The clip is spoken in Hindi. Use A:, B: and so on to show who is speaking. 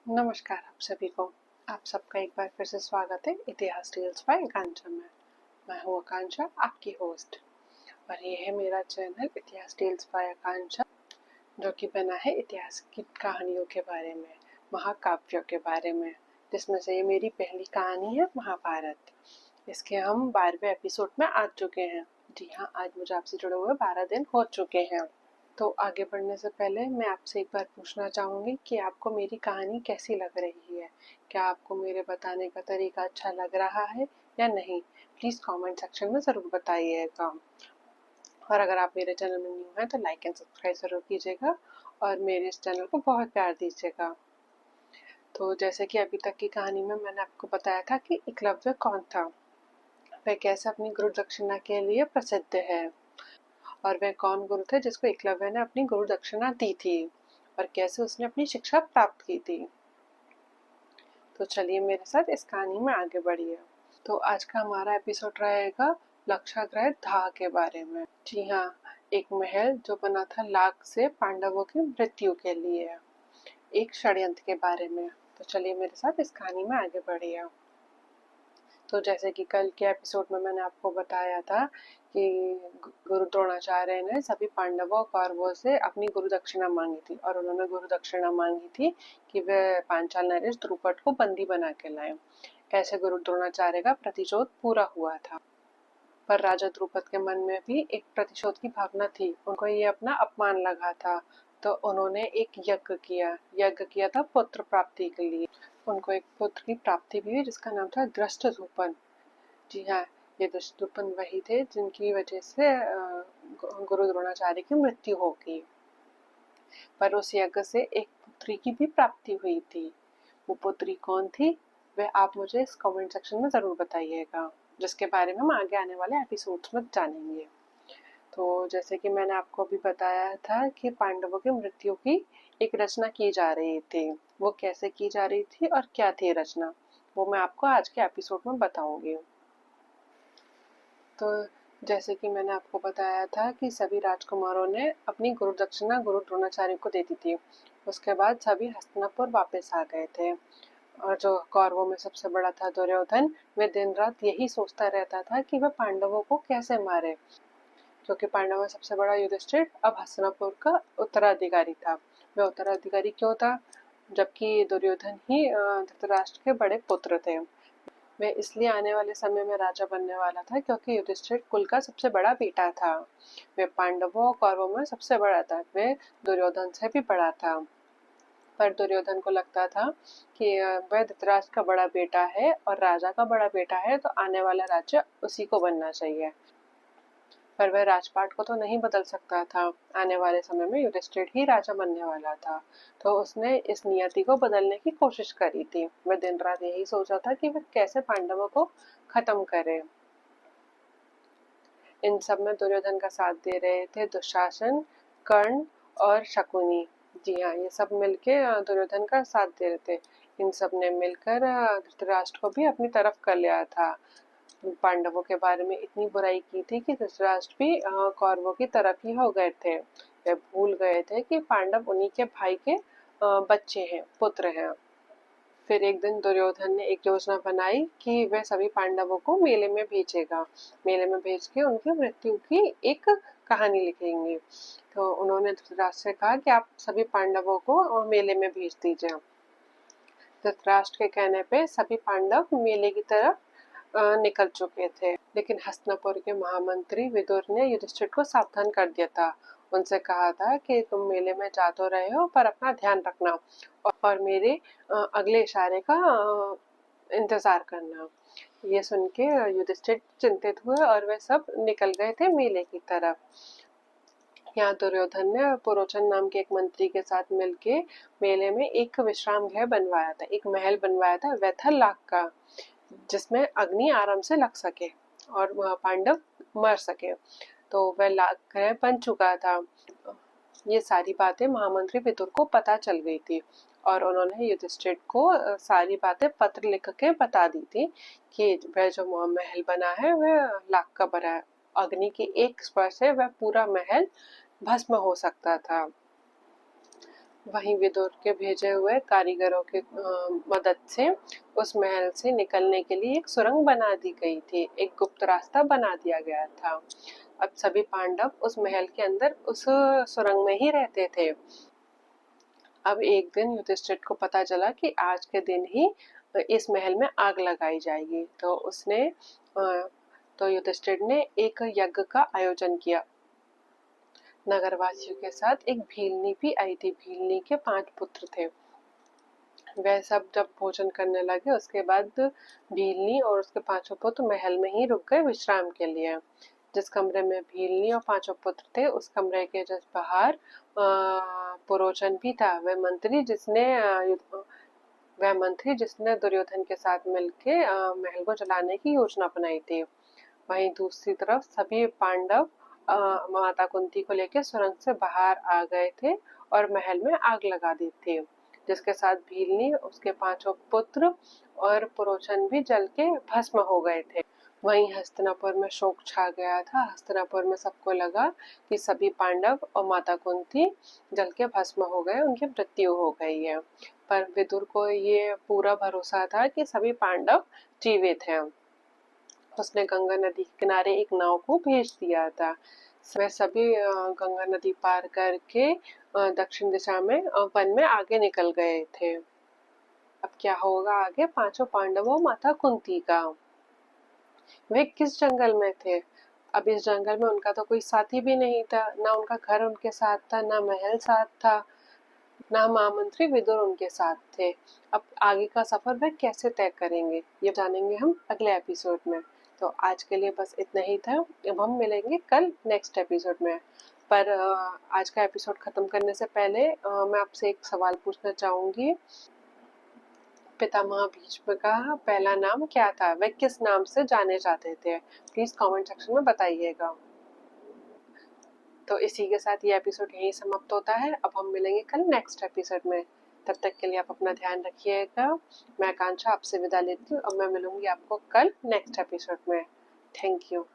A: नमस्कार आप सभी को। आप सबका एक बार फिर से स्वागत है इतिहास रील्स बाय आकांक्षा में। मैं हूँ आकांक्षा, आपकी होस्ट, और ये है मेरा चैनल इतिहास रील्स बाय आकांक्षा, जो कि बना है इतिहास की कहानियों के बारे में, महाकाव्यों के बारे में, जिसमें से ये मेरी पहली कहानी है महाभारत। इसके हम 12वें एपिसोड में आ चुके हैं। जी हाँ, आज मुझे आपसे जुड़े हुए 12 दिन हो चुके हैं। तो आगे बढ़ने से पहले मैं आपसे एक बार पूछना चाहूँगी कि आपको मेरी कहानी कैसी लग रही है। क्या आपको मेरे बताने का तरीका अच्छा लग रहा है या नहीं? प्लीज़ कमेंट सेक्शन में ज़रूर बताइएगा। और अगर आप मेरे चैनल में न्यू हैं तो लाइक एंड सब्सक्राइब ज़रूर कीजिएगा और मेरे इस चैनल को बहुत प्यार दीजिएगा। तो जैसे कि अभी तक की कहानी में मैंने आपको बताया था कि एकलव्य कौन था, वह कैसे अपनी गुरु दक्षिणा के लिए प्रसिद्ध है, और वह कौन गुरु थे जिसको एकलव्य ने अपनी गुरु दक्षिणा दी थी, और कैसे उसने अपनी शिक्षा प्राप्त की थी। तो चलिए मेरे साथ इस कहानी में आगे बढ़िए। तो आज का हमारा एपिसोड रहेगा लक्षागृह दाह के बारे में। जी हाँ, एक महल जो बना था लाख से पांडवों की मृत्यु के लिए, एक षड्यंत्र के बारे में। तो चलिए मेरे साथ इस कहानी में आगे बढ़िए। तो जैसे कि कल के एपिसोड में मैंने आपको बताया था कि गुरु द्रोणाचार्य ने सभी पांडवों और कौरवों से अपनी गुरु दक्षिणा मांगी थी, और उन्होंने गुरु दक्षिणा मांगी थी कि वे पांचाल नरेश द्रुपद को बंदी बना के लाए। ऐसे गुरु द्रोणाचार्य का प्रतिशोध पूरा हुआ था, पर राजा द्रुपद के मन में भी एक प्रतिशोध की भावना थी। उनको ये अपना अपमान लगा था, तो उन्होंने एक यज्ञ किया था पुत्र प्राप्ति के लिए। उनको एक पुत्र की प्राप्ति भी हुई जिसका नाम था दृष्टद्युम्न। जी हाँ, ये दृष्टद्युम्न वही थे जिनकी वजह से गुरु द्रोणाचार्य की मृत्यु हो गई। पर उस यज्ञ से एक पुत्री की भी प्राप्ति हुई थी। वो पुत्री कौन थी, वह आप मुझे इस कमेंट सेक्शन में जरूर बताइएगा, जिसके बारे में हम आगे आने वाले एपिसोड्स में जानेंगे। तो जैसे कि मैंने आपको अभी बताया था कि पांडवों की मृत्यु की एक रचना की जा रही थी। वो कैसे की जा रही थी और क्या थी रचना, वो मैं आपको आज के एपिसोड में बताऊंगी। तो जैसे कि मैंने आपको बताया था कि सभी राजकुमारों ने अपनी गुरु दक्षिणा गुरु द्रोणाचार्य को दे दी थी। उसके बाद सभी हस्तिनापुर वापस आ गए थे, और जो कौरवों में सबसे बड़ा था दुर्योधन, वह दिन रात यही सोचता रहता था कि वह पांडवों को कैसे मारे, क्योंकि पांडवों में सबसे बड़ा युधिष्ठिर अब हस्तिनापुर का उत्तराधिकारी था। वह उत्तराधिकारी क्यों था, जबकि दुर्योधन ही धृतराष्ट्र के बड़े पुत्र थे। वह इसलिए आने वाले समय में राजा बनने वाला था क्योंकि युधिष्ठिर कुल का सबसे बड़ा बेटा था। वह पांडवों और कौरवों में सबसे बड़ा था, वह दुर्योधन से भी बड़ा था। पर दुर्योधन को लगता था कि वह धृतराष्ट्र का बड़ा बेटा है और राजा का बड़ा बेटा है, तो आने वाला राज्य उसी को बनना चाहिए। पर वह राजपाट को तो नहीं बदल सकता था। आने वाले समय में युधिष्ठिर ही राजा बनने वाला था, तो उसने इस नियति को बदलने की कोशिश करी थी। वह दिन रात यही सोचा था कि वह कैसे पांडवों को खत्म करे। इन सब में दुर्योधन का साथ दे रहे थे दुशासन, कर्ण और शकुनी। जी हाँ, ये सब मिलके दुर्योधन का साथ दे रहे थे। इन सब ने मिलकर धृतराष्ट्र को भी अपनी तरफ कर लिया था। पांडवों के बारे में इतनी बुराई की थी कि धृतराष्ट्र भी कौरवों की तरफ ही हो गए थे। वे भूल गए थे कि पांडव उन्हीं के भाई के बच्चे हैं, पुत्र हैं। फिर एक दिन दुर्योधन ने एक योजना बनाई कि वह सभी पांडवों को मेले में भेजेगा। मेले में भेज के उनकी मृत्यु की एक कहानी लिखेंगे। तो उन्होंने धृतराष्ट्र से कहा कि आप सभी पांडवों को मेले में भेज दीजिए। धृतराष्ट्र के कहने पे सभी पांडव मेले की तरफ निकल चुके थे, लेकिन हस्तिनापुर के महामंत्री विदुर ने युधिष्ठिर को सावधान कर दिया था। उनसे कहा था कि तुम मेले में जा तो रहे हो, पर अपना ध्यान रखना और मेरे अगले इशारे का इंतजार करना। ये सुन के युधिष्ठिर चिंतित हुए और वे सब निकल गए थे मेले की तरफ। यहाँ दुर्योधन ने पुरोचन नाम के एक मंत्री के साथ मिलके मेले में एक विश्राम गृह बनवाया था, एक महल बनवाया था। वह था लाख का, जिसमें अग्नि आराम से लग सके और वह पांडव मर सके। तो वह लाख गृह बन चुका था। ये सारी बातें महामंत्री विदुर को पता चल गई थी, और उन्होंने युधिष्ठिर को सारी बातें पत्र लिख के बता दी थी कि वह जो महल बना है वह लाख का बना है। अग्नि की एक स्पर्श से वह पूरा महल भस्म हो सकता था। वहीं विदुर के भेजे हुए कारीगरों के मदद से उस महल से निकलने के लिए एक सुरंग बना दी गई थी, एक गुप्त रास्ता बना दिया गया था। अब सभी पांडव उस महल के अंदर उस सुरंग में ही रहते थे। अब एक दिन युधिष्ठिर को पता चला कि आज के दिन ही इस महल में आग लगाई जाएगी, तो युधिष्ठिर ने एक यज्ञ का आयोजन किया। नगरवासियों के साथ एक भीलनी भी आई थी। भीलनी के 5 पुत्र थे। वह सब जब भोजन करने लगे उसके बाद भीलनी और उसके 5 पुत्र महल में ही रुक गए विश्राम के लिए। जिस कमरे में भीलनी और 5 पुत्र थे उस कमरे के जस्ट बाहर पुरोचन भी था। वह मंत्री जिसने दुर्योधन के साथ मिलके महल को जलाने की योजना बनाई थी। वहीं दूसरी तरफ सभी पांडव माता कुंती को लेकर सुरंग से बाहर आ गए थे और महल में आग लगा दी थी, जिसके साथ भीलनी, उसके 5 पुत्र और पुरोचन भी जल के भस्म हो गए थे। वहीं हस्तिनापुर में शोक छा गया था। हस्तिनापुर में सबको लगा कि सभी पांडव और माता कुंती जल के भस्म हो गए, उनकी मृत्यु हो गई है। पर विदुर को ये पूरा भरोसा था कि सभी पांडव जीवित हैं। उसने गंगा नदी के किनारे एक नाव को भेज दिया था। वह सभी गंगा नदी पार करके दक्षिण दिशा में वन में आगे निकल गए थे। अब क्या होगा आगे? 5 पांडवों माता कुंती का वे किस जंगल में थे? अब इस जंगल में उनका तो कोई साथी भी नहीं था, ना उनका घर उनके साथ था, ना महल साथ था, ना महामंत्री विदुर उनके साथ थे। अब आगे का सफर वे कैसे तय करेंगे ये जानेंगे हम अगले एपिसोड में। तो आज के लिए बस इतना ही था। अब हम मिलेंगे कल नेक्स्ट एपिसोड में। पर आज का एपिसोड खत्म करने से पहले मैं आपसे एक सवाल पूछना चाहूंगी। पितामह भीष्म का पहला नाम क्या था? वे किस नाम से जाने जाते थे? प्लीज कमेंट सेक्शन में बताइएगा। तो इसी के साथ ये एपिसोड यहीं समाप्त होता है। अब हम मिलेंगे कल नेक्स्ट एपिसोड में। तब तक के लिए आप अपना ध्यान रखिएगा। मैं आकांक्षा आपसे विदा लेती हूँ। अब मैं मिलूंगी आपको कल नेक्स्ट एपिसोड में। Thank you.